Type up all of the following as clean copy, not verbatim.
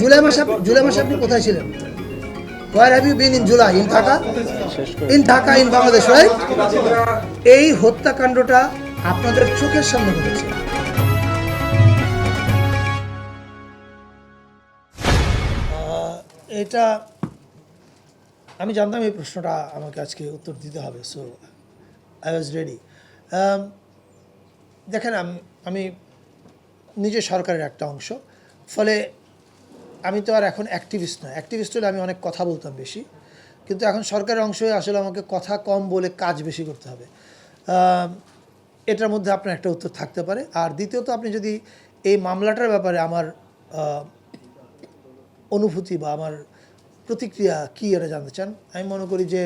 জুলাই মাসে আপনি কোথায় ছিলেন? Where have you been in July? In Dhaka? In Dhaka, in Bangladesh, right? এই হত্যাকাণ্ডটা আপনাদের চোখের সামনে ঘটেছে। এটা আমি জানতাম এই প্রশ্নটা আমাকে আজকে উত্তর দিতে হবে, সো আই ওয়াজ রেডি। দেখেন, আমি নিজে সরকারের একটা অংশ, ফলে আমি তো আর এখন অ্যাক্টিভিস্ট না। অ্যাক্টিভিস্ট হলে আমি অনেক কথা বলতাম বেশি, কিন্তু এখন সরকারের অংশ হয়ে আসলে আমাকে কথা কম বলে কাজ বেশি করতে হবে। এটার মধ্যে আপনার একটা উত্তর থাকতে পারে। আর দ্বিতীয়ত, আপনি যদি এই মামলাটার ব্যাপারে আমার অনুভূতি বা আমার প্রতিক্রিয়া কী এটা জানতে চান, আমি মনে করি যে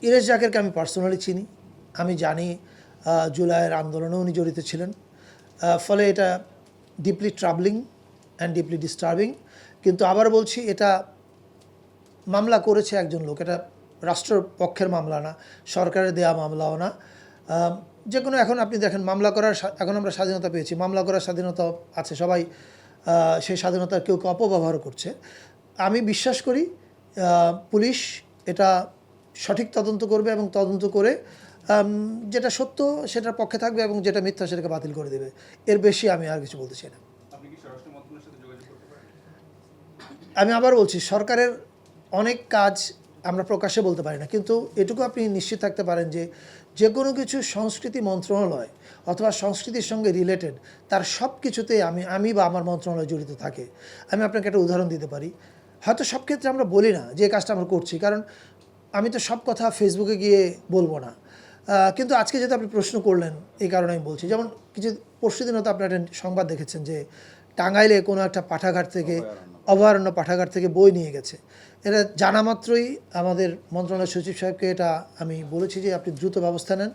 ইরেশ জাকেরকে আমি পার্সোনালি চিনি। আমি জানি জুলাইয়ের আন্দোলনে উনি জড়িত ছিলেন। ফলে এটা ডিপলি ট্রাবলিং অ্যান্ড ডিপলি ডিস্টার্বিং। কিন্তু আবার বলছি, এটা মামলা করেছে একজন লোক, এটা রাষ্ট্রের পক্ষের মামলা না, সরকারের দেয়া মামলাও না। যে কোনো, এখন আপনি দেখেন, মামলা করার এখন আমরা স্বাধীনতা পেয়েছি, মামলা করার স্বাধীনতা আছে, সবাই সেই স্বাধীনতা কেউ কেউ অপব্যবহার করছে। আমি বিশ্বাস করি পুলিশ এটা সঠিক তদন্ত করবে এবং তদন্ত করে যেটা সত্য সেটার পক্ষে থাকবে এবং যেটা মিথ্যা সেটাকে বাতিল করে দেবে। এর বেশি আমি আর কিছু বলতে চাই না। আমি আবার বলছি, সরকারের অনেক কাজ আমরা প্রকাশ্যে বলতে পারি না, কিন্তু এটুকু আপনি নিশ্চিত থাকতে পারেন যে যে কোনো কিছু সংস্কৃতি মন্ত্রণালয় অথবা সংস্কৃতির সঙ্গে রিলেটেড, তার সব কিছুতেই আমি বা আমার মন্ত্রণালয় জড়িত থাকে। আমি আপনাকে একটা উদাহরণ দিতে পারি। হয়তো সব ক্ষেত্রে আমরা বলি না যে কাজটা আমরা করছি, কারণ আমি তো সব কথা ফেসবুকে গিয়ে বলবো না। কিন্তু আজকে যেহেতু আপনি প্রশ্ন করলেন, এই কারণে আমি বলছি। যেমন কিছু পরশুদিন হয়তো আপনারা একটা সংবাদ দেখেছেন যে টাঙ্গাইলে কোনো একটা পাঠাগার থেকে, অভয়ারণ্য পাঠাগার থেকে বই নিয়ে গেছে। এটা জানা মাত্রই আমাদের মন্ত্রণালয় সচিব সাহেবকে এটা আমি বলেছি যে আপনি দ্রুত ব্যবস্থা নেন।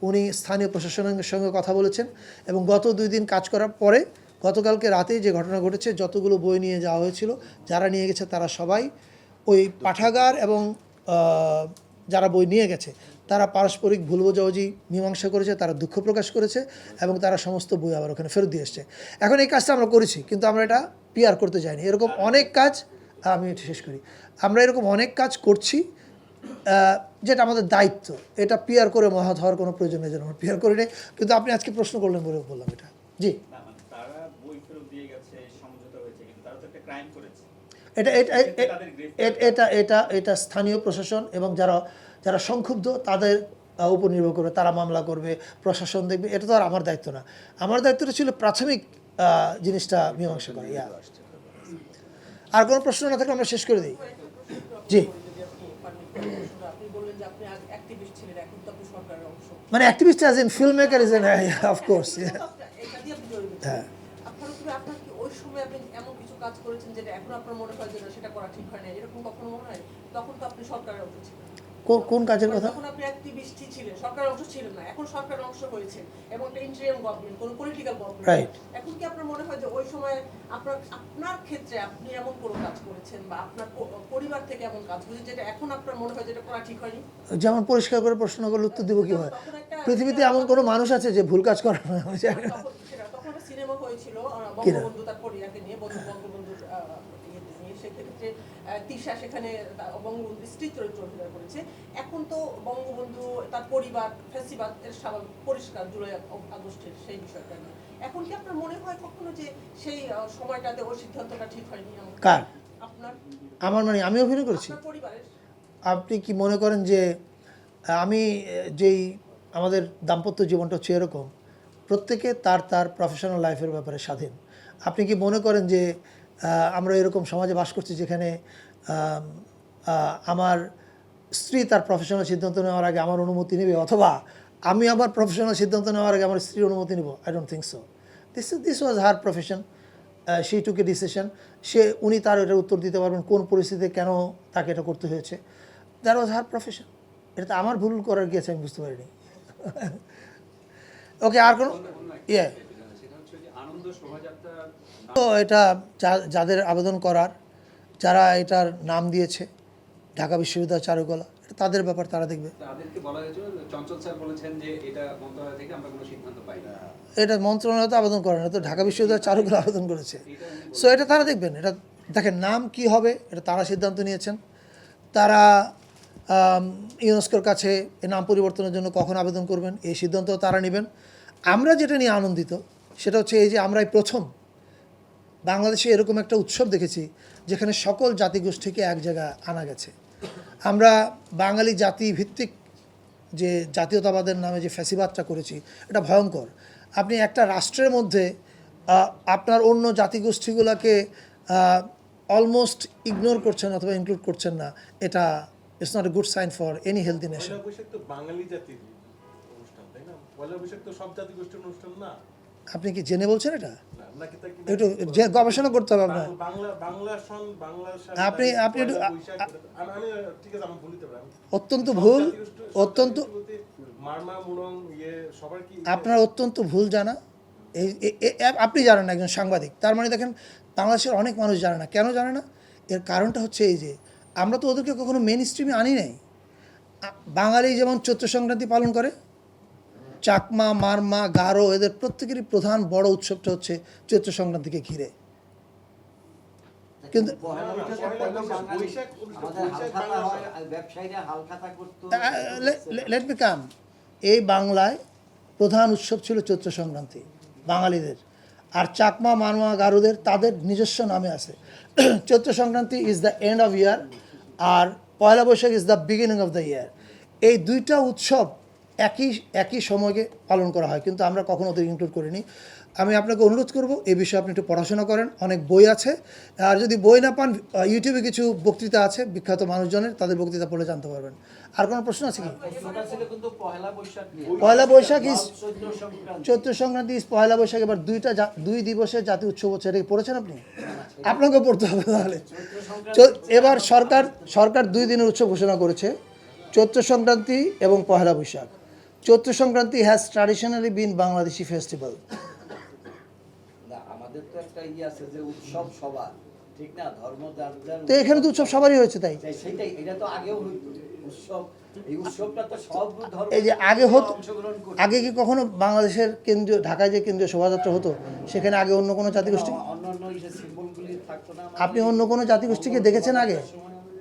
উনি স্থানীয় প্রশাসনের সঙ্গে কথা বলেছেন এবং গত 2 দিন কাজ করার পরে গতকালকে রাতেই যে ঘটনা ঘটেছে, যতগুলো বই নিয়ে যাওয়া হয়েছিল, যারা নিয়ে গেছে তারা সবাই ওই পাঠাগার এবং যারা বই নিয়ে গেছে তারা পারস্পরিক ভুল বোঝাবুঝি মীমাংসা করেছে, তারা দুঃখ প্রকাশ করেছে এবং তারা সমস্ত বই আবার ওখানে ফেরত দিয়ে এসছে। এখন এই কাজটা আমরা করেছি, কিন্তু আমরা এটা পিআর করতে যাইনি। এরকম অনেক কাজ, আমি শেষ করি, আমরা এরকম অনেক কাজ করছি যেটা আমাদের দায়িত্ব। এটা পিআর করে মহৎ হওয়ার কোনো প্রয়োজন নেই, যেন আমরা পিআর করি নাই। কিন্তু আপনি আজকে প্রশ্ন করলেন বলে বললাম এটা। জি, এটা স্থানীয় প্রশাসন এবং যারা সংক্ষুব্ধ তাদের উপর নির্ভর করবে, তারা মামলা করবে, প্রশাসন দেখবে। এটা তো আর আমার দায়িত্ব না। আমার দায়িত্বটা ছিল প্রাথমিক জিনিসটা মীমাংসা করা। আর কোনো প্রশ্ন না থাকলে আমরা শেষ করে দিই। জি, মানে activist as in film maker is an, of course. হ্যাঁ, কাজ করেছেন যেটা এখন আপনার মনে হয় যে সেটা করা ঠিক হয় না, এরকম কখনো মনে হয়? তখন তো আপনি সরকারের অংশ ছিলেন। কোন কাজের কথা? তখন আপনি অ্যাক্টিভিস্ট ছিলেন, সরকারের অংশ ছিলেন না। এখন সরকারের অংশ হয়েছে এবং একটা ইন্টারিম গভর্নমেন্ট, কোন পলিটিক্যাল গভর্নমেন্ট। রাইট। এখন কি আপনার মনে হয় যে ওই সময় আপনার ক্ষেত্রে আপনি এমন কোনো কাজ করেছেন বা আপনার পরিবার থেকে এমন কাজ করেছেন যেটা এখন আপনার মনে হয় যেটা করা ঠিক হয়নি? যেমন পরিষ্কার করে প্রশ্ন করলে উত্তর দিব কি হয়? পৃথিবীতে এমন কোনো মানুষ আছে যে ভুল কাজ করে না? তখন একটা সিনেমা হয়েছিল বঙ্গবন্ধু তার পরিবারকে নিয়ে, বঙ্গবন্ধুর সেক্ষেত্রে তিশা সেখানে বঙ্গবন্ধুর স্ত্রী চরিত্র অভিনয় করেছে। এখন তো বঙ্গবন্ধু তার পরিবার ফ্যাসিবাদ এর স্বাভাবিক পরিষ্কার জুলাই আগস্টের সেই বিষয়টা নিয়ে। এখন কি আপনার মনে হয় কখনো যে সেই সময়টাতে ওই সিদ্ধান্তটা ঠিক হয়নি? কার? আপনার? আমার, মানে আমি অভিনয় করেছি? পরিবারের। আপনি কি মনে করেন যে আমি যেই আমাদের দাম্পত্য জীবনটা হচ্ছে এরকম, প্রত্যেকে তার প্রফেশনাল লাইফের ব্যাপারে স্বাধীন। আপনি কি মনে করেন যে আমরা এরকম সমাজে বাস করছি যেখানে আমার স্ত্রী তার প্রফেশনাল সিদ্ধান্ত নেওয়ার আগে আমার অনুমতি নেবে, অথবা আমি আমার প্রফেশনাল সিদ্ধান্ত নেওয়ার আগে আমার স্ত্রীর অনুমতি নেব? I don't think so. This was her profession, she took a decision. উনি তার এটার উত্তর দিতে পারবেন কোন পরিস্থিতিতে কেন তাকে এটা করতে হয়েছে। That was her profession. এটা তো আমার ভুল করার গিয়েছে, আমি বুঝতে পারিনি। ওকে, আর কোনো তো এটা যাদের আবেদন করার, যারা এটার নাম দিয়েছে ঢাকা বিশ্ববিদ্যালয় চারুকলা, এটা তাদের ব্যাপার, তারা দেখবে। তাদেরকে বলা হয়েছিল, চঞ্চল স্যার বলেছেন যে এটা মন্ত্রণালয় থেকে আমরা কোনো সিদ্ধান্ত পাই না। এটা মন্ত্রণালয় তো আবেদন করে না, তো ঢাকা বিশ্ববিদ্যালয় চারুকলা আবেদন করেছে। সো এটা তারা দেখবেন। এটা দেখেন নাম কি হবে এটা তারা সিদ্ধান্ত নিয়েছেন। তারা ইউনেস্কোর কাছে এই নাম পরিবর্তনের জন্য কখন আবেদন করবেন এই সিদ্ধান্ত তারা নেবেন। আমরা যেটা নিয়ে আনন্দিত সেটা হচ্ছে এই যে আমরা এই প্রথম বাংলাদেশে এরকম একটা উৎসব দেখেছি যেখানে সকল জাতিগোষ্ঠীকে এক জায়গায় আনা গেছে। আমরা বাঙালি জাতি ভিত্তিক যে জাতীয়তাবাদের নামে যে ফ্যাসিবাদটা করেছি এটা ভয়ঙ্কর। আপনি একটা রাষ্ট্রের মধ্যে আপনার অন্য জাতিগোষ্ঠীগুলোকে অলমোস্ট ইগনোর করছেন অথবা ইনক্লুড করছেন না, এটা it's not a good sign for any healthy nation. Pohela Boishakh তো বাঙালি জাতির অনুষ্ঠান, তাই না? পয়লা বৈশাখ তো সব জাতিগোষ্ঠীর অনুষ্ঠান না। আপনি কি জেনে বলছেন এটা? নাকি তা কি একটু যে গবেষণা করতে হবে আপনার। বাংলা সন বাংলা আপনি একটু আমি ঠিক আছে, আমি বলিতে পারি অত্যন্ত ভুল, অত্যন্ত মারমা মুরং সবার কি আপনার অত্যন্ত ভুল জানা। আপনি জানেন না, একজন সাংবাদিক, তার মানে দেখেন বাংলাদেশের অনেক মানুষ জানে না। কেন জানে না? এর কারণটা হচ্ছে এই যে আমরা তো ওদেরকে কখনো মেন স্ট্রিমে আনি নাই। বাঙালি যেমন চৈত্র সংক্রান্তি পালন করে, চাকমা, মারমা, গারো এদের প্রত্যেকেরই প্রধান বড় উৎসবটা হচ্ছে চৈত্র সংক্রান্তিকে ঘিরে। কিন্তু লেট মি কাম, এই বাংলায় প্রধান উৎসব ছিল চৈত্র সংক্রান্তি বাঙালিদের, আর চাকমা, মারমা, গারুদের তাদের নিজস্ব নামে আছে। Chaitra Sankranti is the end of year, আর Pohela Boishakh is the beginning of the year. এই দুইটা উৎসব একই সময়ে পালন করা হয়, কিন্তু আমরা কখনো ওদের ইনক্লুড করিনি। আমি আপনাকে অনুরোধ করব এই বিষয়ে আপনি একটু পড়াশোনা করেন, অনেক বই আছে, আর যদি বই না পান ইউটিউবে কিছু বক্তৃতা আছে বিখ্যাত মানুষজনের, তাদের বক্তৃতা পড়ে জানতে পারবেন। আর কোনো প্রশ্ন আছে কি? Pohela Boishakh is Chaitra Sankranti is Pohela Boishakh. এবার দুই দিবসের জাতীয় উৎসব হচ্ছে, এটা কি পড়েছেন আপনি? আপনাকে পড়তে হবে তাহলে। এবার সরকার 2 দিনের উৎসব ঘোষণা করেছে, চৈত্র সংক্রান্তি এবং Pohela Boishakh. Chaitra Sankranti has traditionally been Bangladeshi festival. আমাদের তো একটা আছে যে উৎসব সবার, ঠিক না? ধর্ম তো এখানে তো উৎসব সবারই হয়েছে, তাই সেটাই, এটা তো আগেও হইতো উৎসব। এই উৎসবটা তো সব ধর্ম এই যে আগে হতো, অংশগ্রহণ করে। আগে কি কখনো বাংলাদেশের কেন্দ্রীয় ঢাকায় যে কেন্দ্রীয় শোভাযাত্রা হতো সেখানে আগে অন্য কোনো জাতিগোষ্ঠী, অন্যান্য সিম্বলগুলি থাকতো না? আপনি অন্য কোনো জাতিগোষ্ঠীকে দেখেছেন আগে?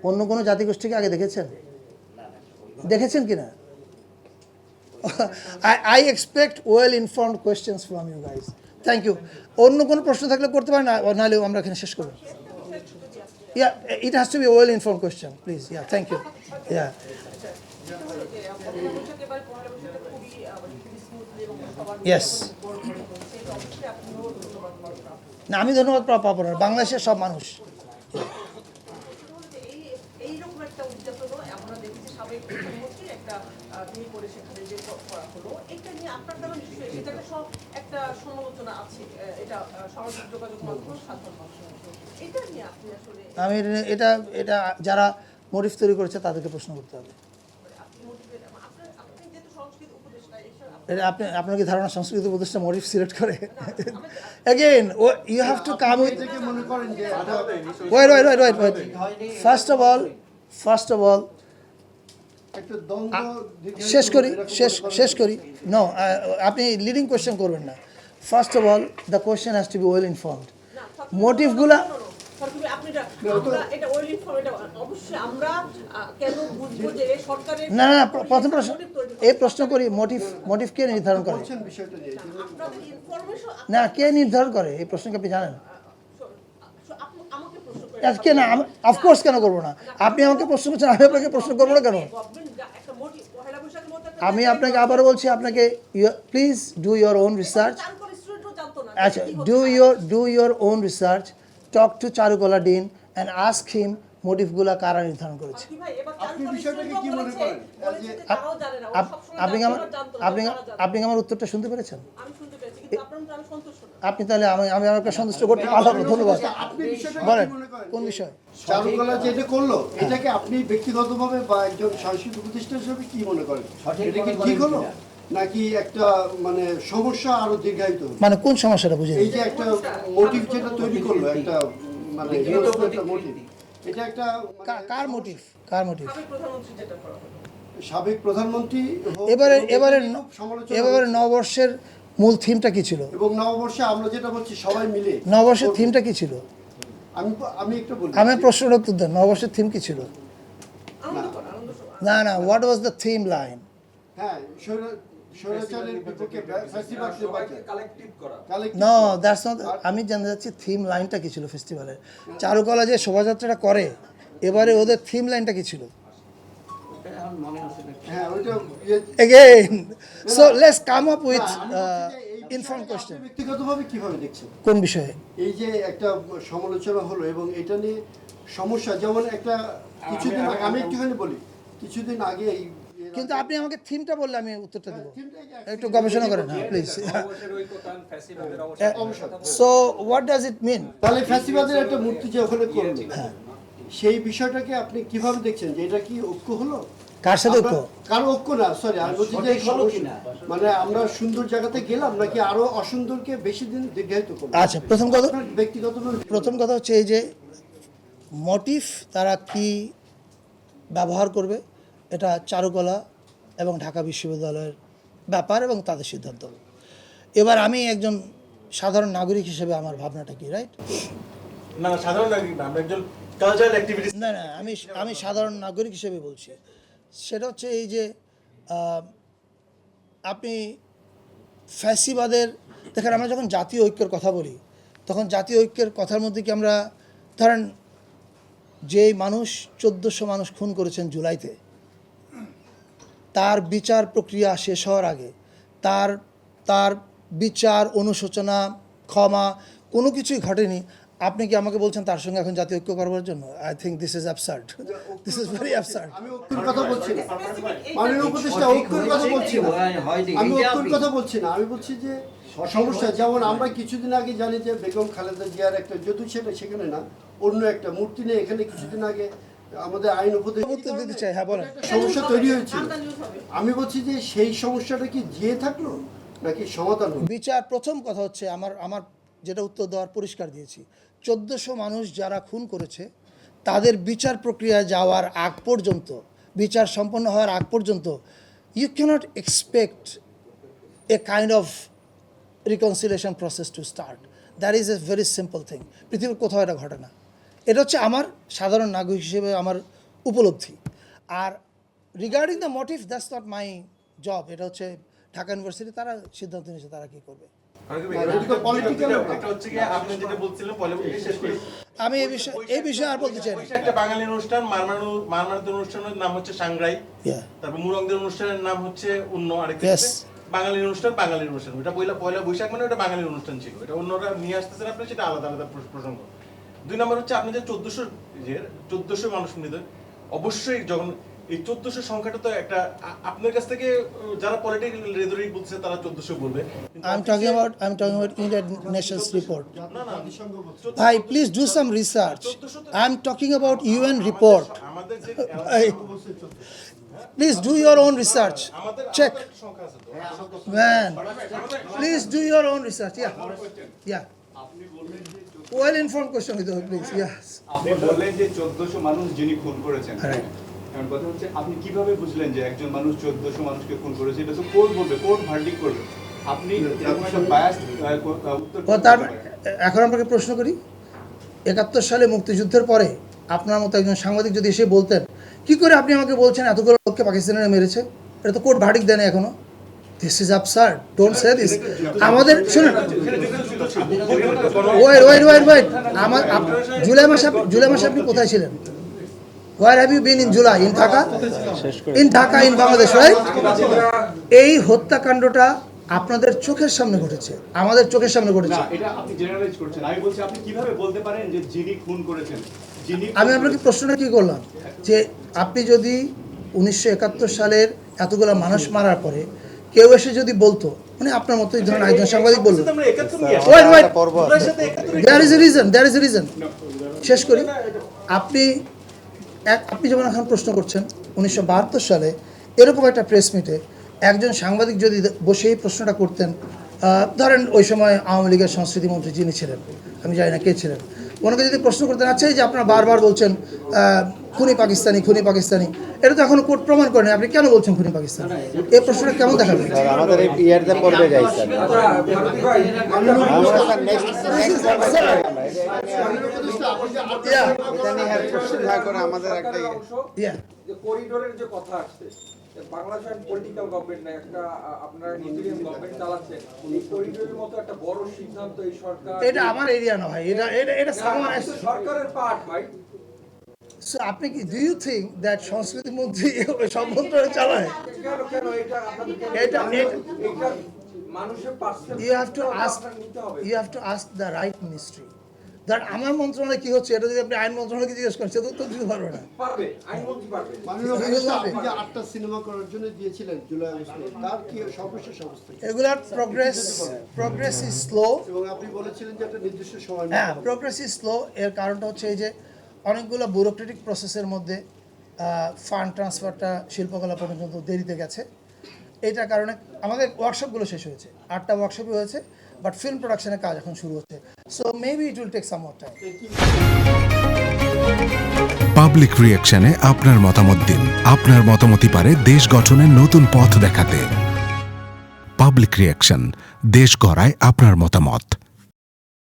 অন্য কোনো জাতিগোষ্ঠীকে আগে দেখেছেন? দেখেছেন কিনা? I expect well informed questions from you guys. Thank you. অন্য কোনো প্রশ্ন থাকলে করতে পারেন, নাহলে আমরা এখানে শেষ করব। Yeah, it has to be a well informed question, please. Yeah, thank you. Yeah. Yes. না, আমি ধন্যবাদ পাবো না, বাংলাদেশের সব মানুষ। এইরকম একটা উদ্যাপন আমরা দেখেছি সাবেক প্রধানমন্ত্রী একটা তিনি করে সেখানে যে করা হলো, এটা নিয়ে আপনার দ্বারা নিশ্চয়ই সেটা একটা সমালোচনা আছে, এটা সামাজিক যোগাযোগ মাধ্যম সাধারণ মানুষের, এটা নিয়ে আপনি আসলে আমি এটা যারা মরিফ তৈরি করেছে তাদেরকে প্রশ্ন করতে হবে। আপনি যেহেতু সংস্কৃত উপদেষ্টা, এটা আপনার কি ধারণা সংস্কৃত উপদেষ্টা মরিফ সিলেক্ট করে? Again, you have to come with wait. First of all, শেষ করি। No, আপনি লিডিং কোয়েশ্চেন করবেন না। First of all, the question has to be well informed. মোটিভগুলা না, প্রথম প্রশ্ন এই প্রশ্ন করি, মোটিভ কে নির্ধারণ করে? না, কে নির্ধারণ করে এই প্রশ্নকে আপনি জানেন? কে না, অফকোর্স কেন করবো না? আপনি আমাকে প্রশ্ন করছেন, আমি আপনাকে প্রশ্ন করবো না কেন? আমি আপনাকে আবারও বলছি, আপনাকে please do your own research. আচ্ছা, do your own research, talk to Charukola dean and ask him মোটিভগুলা কারা নির্ধারণ করেছে। আপনি আমার উত্তরটা শুনতে পেরেছেন? আপনি তাহলে আমি আমাকে সন্তুষ্ট করতে পারলাম। ধন্যবাদ। বলেন কোন বিষয়? চারুকলা যেটা করলো, এটাকে আপনি ব্যক্তিগতভাবে বা একজন সাংস্কৃতিক প্রতিষ্ঠান হিসেবে কি মনে করেন? এটা কি ঠিক হলো নাকি একটা মানে সমস্যা আরো দীর্ঘায়িত হলো? মানে কোন সমস্যাটা বুঝে? এই যে একটা মোটিভ যেটা তৈরি করলো, একটা মানে মোটিভ, এটা একটা মানে কার মোটিভ, কার মোটিভ? সাবেক প্রধানমন্ত্রী যেটা করা হলো সাবেক প্রধানমন্ত্রী হোক, এবারে এবং এবারে এটা নিয়ে খুব সমালোচনা এবারে হচ্ছে। নববর্ষের মূল থিমটা কি ছিল? এবং নববর্ষে আমরা যেটা বলছি সবাই মিলে নববর্ষের থিমটা কি ছিল? আমি একটু বলি আমি প্রশ্নের উত্তর দেন, নববর্ষের থিম কি ছিল? আনন্দ করা, আনন্দ সভা। না না, what was the theme line? হ্যাঁ স্বৈরাচারের বিপক্ষে ফেস্টিভ্যাল সবাইকে কালেক্টিভ করা। No, that's not. আমি জানতে চাচ্ছি থিম লাইনটা কি ছিল ফেস্টিভ্যালের? চারুকলা যে শোভাযাত্রাটা করে, এবারে ওদের থিম লাইনটা কি ছিল? হ্যাঁ ওইটা Again, so let's come up with informed question. ব্যক্তিগতভাবে কিভাবে দেখছেন কোন বিষয়ে? এই যে একটা সমালোচনা হলো এবং এটা নিয়ে সমস্যা, যেমন একটা কিছুদিন আগে আমি একটুখানি বলি, কিছুদিন আগে কিন্তু আপনি আমাকে থিমটা বললে আমি উত্তরটা দেবো। থিমটা একটু গবেষণা করেন, হ্যাঁ প্লিজ। নববর্ষের ঐক্যতান, ফ্যাসিবাদের অবসান। সো হোয়াট ডাজ ইট মিন? তাহলে ফ্যাসিবাদের একটা মূর্তি যে ওখানে করলো, সেই বিষয়টাকে আপনি কিভাবে দেখছেন, যে এটা কি ঐক্য হলো? কার সাথে ঐক্য? কারো ঐক্য না, সরি আমি বলছি যে মানে আমরা সুন্দর জায়গাতে গেলাম নাকি আরো অসুন্দরকে বেশি দিন দীর্ঘায়িত করবো? আচ্ছা, প্রথম কথা ব্যক্তিগতভাবে প্রথম কথা হচ্ছে এই যে মোটিভ তারা কি ব্যবহার করবে, এটা চারুকলা এবং ঢাকা বিশ্ববিদ্যালয়ের ব্যাপার এবং তাদের সিদ্ধান্ত। এবার আমি একজন সাধারণ নাগরিক হিসেবে আমার ভাবনাটা কি, রাইট? না সাধারণ নাগরিক না, আমরা একজন কালচারাল অ্যাক্টিভিটিস। না না, আমি সাধারণ নাগরিক হিসেবে বলছি। সেটা হচ্ছে এই যে আপনি ফ্যাসিবাদের দেখেন, আমরা যখন জাতীয় ঐক্যের কথা বলি তখন জাতীয় ঐক্যের কথার মধ্যে কি আমরা ধরেন যেই মানুষ 1400 মানুষ খুন করেছেন জুলাইতে, তার বিচার প্রক্রিয়া শেষ হওয়ার আগে তার তার বিচার, অনুশোচনা, ক্ষমা কোনো কিছুই ঘটেনি, আপনি কি আমাকে বলছেন তার সঙ্গে এখন জাতীয় ঐক্য করবার জন্য? I think this is absurd, this is very absurd. আমি ঐক্যের কথা বলছি না, মাননীয় উপদেষ্টা ঐক্যের কথা বলছি না, আমি ঐক্যের কথা বলছি না, আমি বলছি যে সমস্যা, যেমন আমরা কিছুদিন আগে জানি যে বেগম খালেদা জিয়ার একটা, যদিও সেখানে না, অন্য একটা মূর্তি নিয়ে এখানে কিছুদিন আগে আমাদের আইন উত্তর দিতে চাই, হ্যাঁ বলেন। সমস্যা তৈরি হয়েছিল। ঠান্ডা নিউজ হবে। আমি বলছি যে সেই সমস্যাটা কি জিয়ে থাকলো নাকি সমাধান হলো? বিচার, প্রথম কথা হচ্ছে আমার যেটা উত্তর দেওয়ার পরিষ্কার দিয়েছি, 1400 মানুষ যারা খুন করেছে তাদের বিচার প্রক্রিয়া যাওয়ার আগ পর্যন্ত, বিচার সম্পন্ন হওয়ার আগ পর্যন্ত you can't expect a kind of reconciliation process to start. That is a very simple thing. পৃথিবীর কোথাও এটা ঘটে না। এটা হচ্ছে আমার সাধারণ নাগরিক হিসেবে আমার উপলব্ধি। আর regarding the motive, that's not my job. এটা হচ্ছে ঢাকা ইউনিভার্সিটি, তারা সিদ্ধান্ত নিয়েছে তারা কী করবে। এটা হচ্ছে কি আপনি যেটা বলছিলেন পরে শেষ করি। আমি এই বিষয়ে আর বলতে চাই না। একটা বাঙালি অনুষ্ঠান, মারমারুদের অনুষ্ঠানের নাম হচ্ছে সাংগ্রাই, Yeah. তারপর মুরংদের অনুষ্ঠানের নাম হচ্ছে অন্য আরেকটা। Yes. বাঙালির অনুষ্ঠান ওটা পয়লা বৈশাখ মানে ওটা বাঙালির অনুষ্ঠান ছিল, এটা অন্যরা নিয়ে আসতেছেন আপনি, সেটা আলাদা আলাদা প্রসঙ্গ। 2 নম্বর হচ্ছে আপনি যে 1400 মানুষ মৃত, অবশ্যই যখন এই 1400 সংখ্যাটা তো একটা আপনার কাছ থেকে যারা পলিটিক্যাল রেটরিক বলছে তারা 1400 বলবে। I'm talking about United Nations report. না না, Bhai, please do some research. I'm talking about UN report. আমাদের যে Hey, please do your own research. Check. সংখ্যা আছে তো। Man, please do your own research. Yeah. Yeah. Well informed question with you, please. Yes. আপনি বললেন যে 1400 মানুষ যিনি খুন করেছেন, Right. এখন কথা হচ্ছে আপনি কিভাবে বুঝলেন যে একজন মানুষ 1400 মানুষকে খুন করেছে? এটা তো কোর্ট বলবে, কোর্ট ভার্ডিক্ট করবে। আপনি এরকম একটা বায়াস উত্তর ও তার এখন আপনাকে প্রশ্ন করি, 71 সালে মুক্তিযুদ্ধের পরে আপনার মতো একজন সাংবাদিক যদি এসে বলতেন, কি করে আপনি আমাকে বলছেন এতগুলো লোককে পাকিস্তানিরা মেরেছে? এটা তো কোর্ট ভার্ডিক্ট দেয় না এখনো। This is absurd, don't say this. আমাদের শুনুন, ওয়েট, জুলাই মাসে আপনি কোথায় ছিলেন? Where have you been in July? In Dhaka? In Dhaka, in Bangladesh, right? এই হত্যাকাণ্ডটা আপনাদের চোখের সামনে ঘটেছে, আমাদের চোখের সামনে ঘটেছে। না, এটা আপনি জেনারেলাইজ করছেন। আমি বলছি আপনি কিভাবে বলতে পারেন যে যিনি খুন করেছেন, আমি আপনাকে প্রশ্নটা কি করলাম, যে আপনি যদি 1971 সালের এতগুলো মানুষ মারার পরে কেউ এসে যদি বলতো, মানে আপনার মতো এই ধরনের একজন সাংবাদিক বললো, আমরা 71 নিয়ে আসি। ওয়েট, ওটার সাথে 71 দেয়ার ইজ এ রিজন। শেষ করি। আপনি যেমন এখন প্রশ্ন করছেন, 1972 সালে এরকম একটা প্রেস মিটে একজন সাংবাদিক যদি বসে এই প্রশ্নটা করতেন, ধরেন ওই সময় আওয়ামী লীগের সংস্কৃতি মন্ত্রী যিনি ছিলেন, আমি জানি না কে ছিলেন, ওনাকে যদি প্রশ্ন করতেন, আচ্ছা এই যে আপনারা বারবার বলছেন খুনি পাকিস্তানি, খুনি পাকিস্তানি, এটা তো এখনো কোর্ট প্রমাণ করেনি, আপনি কেন বলছেন খুনি পাকিস্তানি? এই প্রশ্নটা কেমন দেখাবেন? আমাদের এই ইয়ারতে পড়বে যাই স্যার Yeah. এটা নিয়ে আর কোশ্চেন না করে আমাদের একটা Yeah. যে করিডোরের যে কথা আসছে, বাংলাদেশ পলিটিক্যাল গভর্নমেন্ট না, একটা আপনারা ইন্টারিম গভর্নমেন্ট চালাচ্ছেন, এই করিডোরের মতো একটা বড় সিদ্ধান্ত এই সরকার, এটা আমার এরিয়া না ভাই, এটা এটা এটা someone else. সরকারের পার্ট ভাই। So, আপনি কি ডু ইউ থিঙ্ক দ্যাট সংস্কৃতি মন্ত্রী ওই সব মন্ত্রণালয় চালায়? কেন এটা আপনাদের এটা মানুষের percent You have to ask. নিতে হবে। You have to ask the right ministry. That আমার মন্ত্রণালয়ে কি হচ্ছে এটা যদি আপনি আইন মন্ত্রণালয়কে জিজ্ঞেস করেন, সে তো উত্তর দিতে পারবে না। পারবে, আইনমন্ত্রী পারবে। মাননীয় উপদেষ্টা, আপনি যে 8টা সিনেমা করার জন্য দিয়েছিলেন জুলাই আগস্টে, তার কি সর্বশেষ অবস্থা কি? এগুলার প্রোগ্রেস ইজ স্লো। এবং আপনি বলেছিলেন যে একটা নির্দিষ্ট সময় হ্যাঁ, প্রোগ্রেস ইজ স্লো। এর কারণটা হচ্ছে এই যে অনেকগুলো ব্যুরোক্রেটিক প্রসেসের মধ্যে ফান্ড ট্রান্সফারটা শিল্পকলা পর্যন্ত দেরিতে গেছে। এইটার কারণে আমাদের ওয়ার্কশপগুলো শেষ হয়েছে, 8টা ওয়ার্কশপই হয়েছে, বাট ফিল্ম প্রোডাকশনের কাজ এখন শুরু হচ্ছে। So maybe it will take some more time. Public রিঅ্যাকশনে আপনার মতামত দিন। আপনার মতামতই পারে দেশ গঠনের নতুন পথ দেখাতে। পাবলিক রিঅ্যাকশন, দেশ গড়ায় আপনার মতামত।